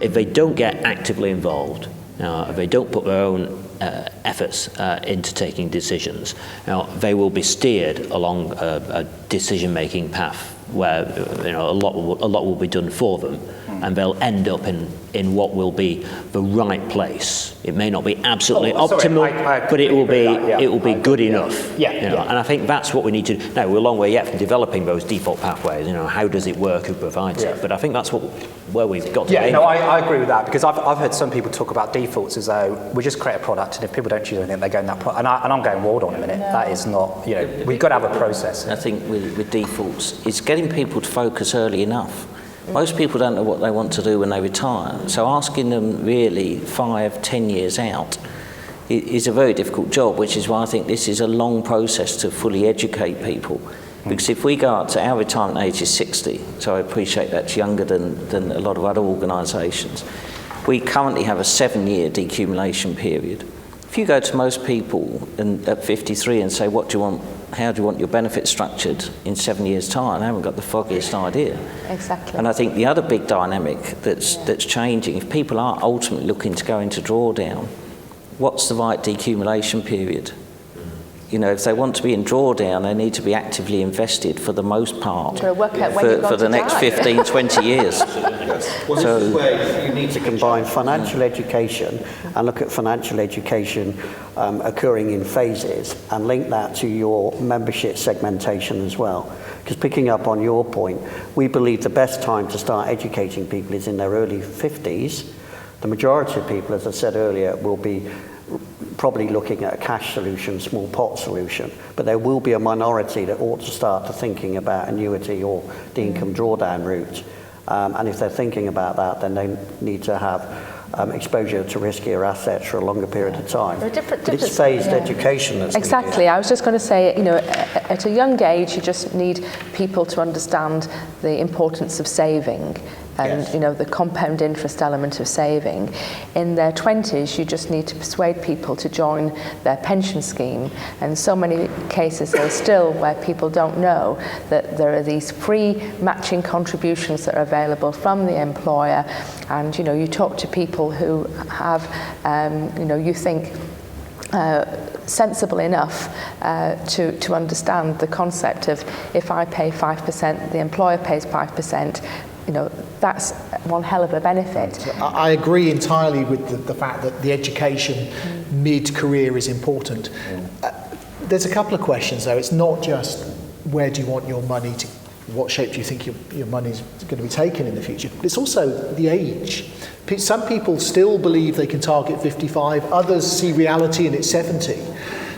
if they don't get actively involved, if they don't put their own efforts into taking decisions, they will be steered along a decision-making path where a lot will be done for them, and they'll end up in what will be the right place. It may not be absolutely optimal, but it will be good enough. And I think that's what we need to do. Now, we're a long way yet from developing those default pathways. How does it work? Who provides it? But I think that's where we've got to aim. I agree with that, because I've heard some people talk about defaults as though we just create a product, and if people don't choose anything, they go in that product. And I'm going, well, hold on a minute. No. That is not, we've got to have a process. I think with defaults, it's getting people to focus early enough. Most people don't know what they want to do when they retire, so asking them really 5-10 years out is a very difficult job, which is why I think this is a long process to fully educate people. Because if we go up to our retirement age is 60, so I appreciate that's younger than a lot of other organisations, we currently have a 7-year decumulation period. If you go to most people at 53 and say, how do you want your benefits structured in 7 years' time? They haven't got the foggiest idea. Exactly. And I think the other big dynamic that's changing, if people are ultimately looking to go into drawdown, what's the right decumulation period? If they want to be in drawdown, they need to be actively invested for the most part for the next 15, 20 years. Well, this is where you need to combine financial education and look at financial education occurring in phases and link that to your membership segmentation as well. Because picking up on your point, we believe the best time to start educating people is in their early 50s. The majority of people, as I said earlier, will be probably looking at a cash solution, small pot solution, but there will be a minority that ought to start to thinking about annuity or the income drawdown route. And if they're thinking about that, then they need to have exposure to riskier assets for a longer period of time. But it's phased education that's exactly. I was just going to say, at a young age, you just need people to understand the importance of saving. And the compound interest element of saving. In their 20s, you just need to persuade people to join their pension scheme. And so many cases there are still where people don't know that there are these free matching contributions that are available from the employer. And you talk to people who have, you think, sensible enough to understand the concept of if I pay 5%, the employer pays 5%. That's one hell of a benefit. I agree entirely with the fact that the education mid-career is important. There's a couple of questions though. It's not just where do you want your money to, what shape do you think your money's going to be taken in the future, but it's also the age. Some people still believe they can target 55, others see reality and it's 70.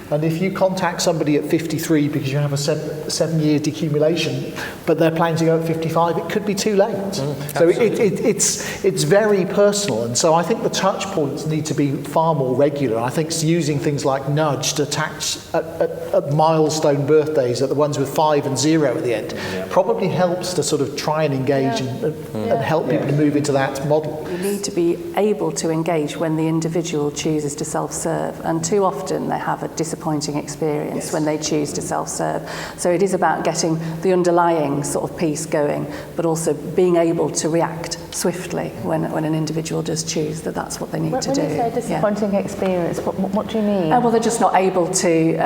And if you contact somebody at 53 because you have a 7-year decumulation, but they're planning to go at 55, it could be too late. So it's very personal. And so I think the touch points need to be far more regular. I think using things like nudge to attach at milestone birthdays, at the ones with 5 and 0 at the end, probably helps to sort of try and engage and help people to move into that model. You need to be able to engage when the individual chooses to self-serve. And too often they have a disappointing experience when they choose to self-serve. So it is about getting the underlying sort of piece going, but also being able to react swiftly when an individual does choose that that's what they need to do. When you say disappointing experience, what do you mean? Well, they're just not able to.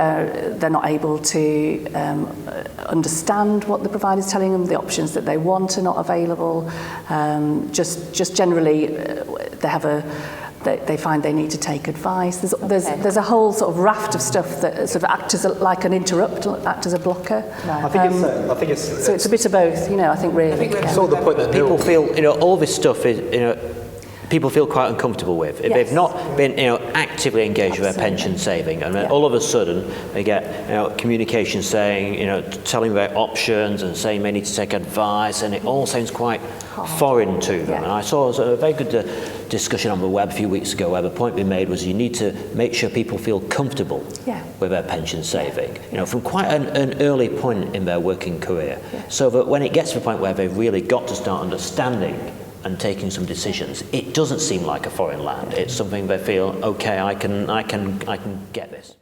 Understand what the provider's telling them. The options that they want are not available. Just generally, they find they need to take advice. There's a whole sort of raft of stuff that sort of act as like an interrupt, act as a blocker. I think it's so it's a bit of both, I think really. I think that's sort of the point that people feel, all this stuff is, people feel quite uncomfortable with. If they've not been, actively engaged with their pension saving, and then all of a sudden they get, communication saying, telling about options and saying they need to take advice, and it all sounds quite foreign to them. And I saw a very good discussion on the web a few weeks ago where the point being made was you need to make sure people feel comfortable with their pension saving, from quite an early point in their working career, so that when it gets to the point where they've really got to start understanding and taking some decisions, it doesn't seem like a foreign land. It's something they feel, okay, I can get this.